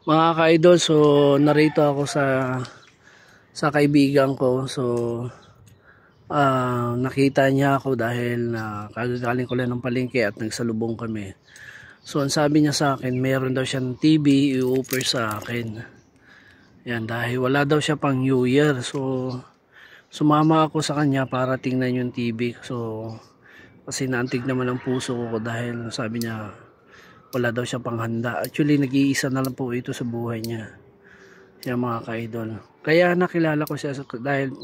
Mga ka-idol, so narito ako sa kaibigan ko. So nakita niya ako dahil kagagaling ko lang ng palengke at nagsalubong kami. So ang sabi niya sa akin, meron daw siyang TV i-offer sa akin. Yan, dahil wala daw siya pang New Year. So sumama ako sa kanya para tingnan yung TV. So kasi naantig naman ang puso ko dahil sabi niya wala daw siya pang handa. Actually nag-iisa na lang po ito sa buhay niya. Siya mga ka-idol. Kaya nakilala ko siya dahil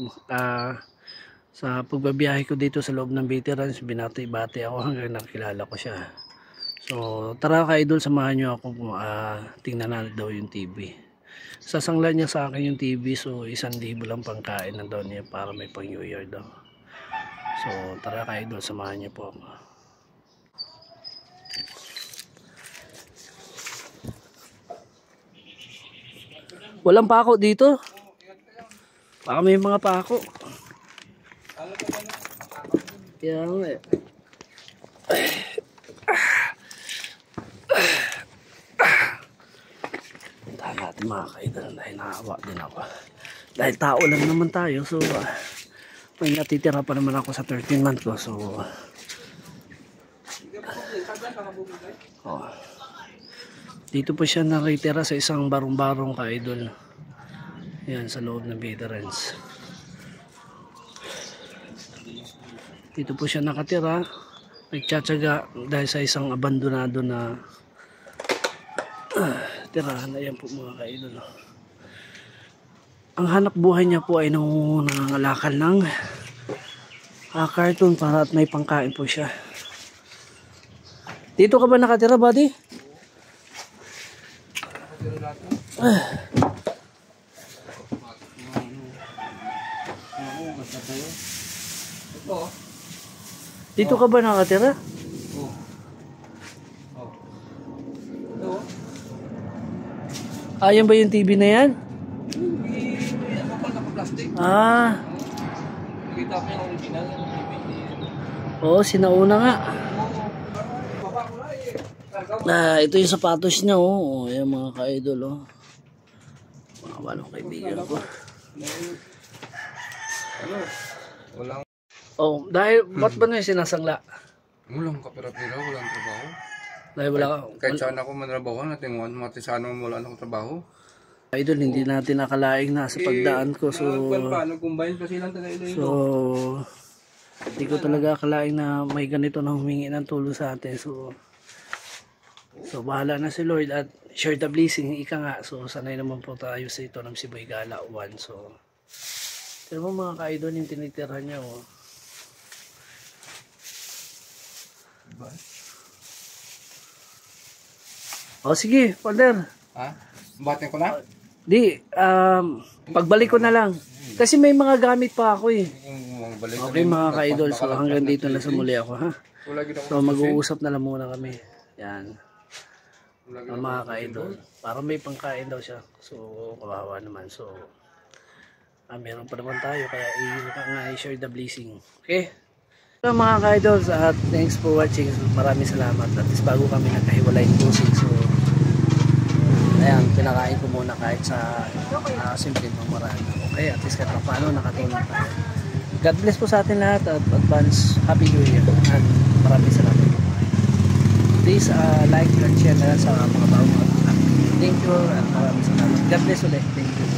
sa pagbabiyahe ko dito sa loob ng veterans, binati-bati ako hanggang nakilala ko siya. So tara ka-idol, samahan niyo ako, tingnan natin daw yung TV. Sasanglan niya sa akin yung TV, so 1,000 lang pangkain na daw niya para may pang New Year daw. So tara ka-idol, samahan niyo po ako. Walang pako dito. Baka may mga pako. Kaya nga eh. Puntahan natin mga ka-idol dahil nakawa din ako. Dahil tao lang naman tayo, so may natitira pa naman ako sa 13 month ko. So dito po siya nakitira sa isang barong-barong ka-idol. Yan, sa loob ng veterans. Dito po siya nakatira. Nagtsatsaga dahil sa isang abandonado na tirahan. Ayan po mga ka-idol. Ang hanap buhay niya po ay nangangalakal ng cartoon para at may pangkain po siya. Dito ka ba nakatira, buddy? Dito ka ba nakatira? Ayan ba yung TV na yan? Oo, sinauna nga. Ito yung sapatos niya, oh. Ayan mga ka-idol, oh. Mga walong kaibigan ko. Oh, dahil ba't ba na yung sinasangla? Walang kapira-pira, walang trabaho. Dahil wala ka. Kahit saan ako manrabaho, natin matisano mo wala akong trabaho. Idol, hindi natin nakalaing na sa pagdaan ko. So hindi ko talaga akalaing na may ganito na humingi ng tulong sa atin. So bahala na si Lord at share the blessing, ika nga. So sanay naman po tayo sa ito ng Siboy Gala 1. So pero mga ka-idol yung tinitira niya, oh. O sige, partner. Ha? Batin ko na? Di, pagbalik ko na lang. Kasi may mga gamit pa ako eh. Okay mga ka-idol, so hanggang dito na sa muli ako, ha. So mag-uusap na lang muna kami. Yan. Mga ka-idol. Para may pangkain daw siya. So kawawa naman. So meron pa naman tayo, kaya i-share the blessing. Okay? So mga ka-idols, at thanks for watching. So, maraming salamat. At least bago kami nagkahiwalay ng pusing. So ayan, pinakain ko muna kahit sa simple pamaraan. Okay, at least kahit paano nakatulong tayo. God bless po sa atin lahat at advance Happy New Year. At maraming salamat po. Please like and share na sa mga bagong. Thank you at maraming salamat. God bless ulit. Thank you.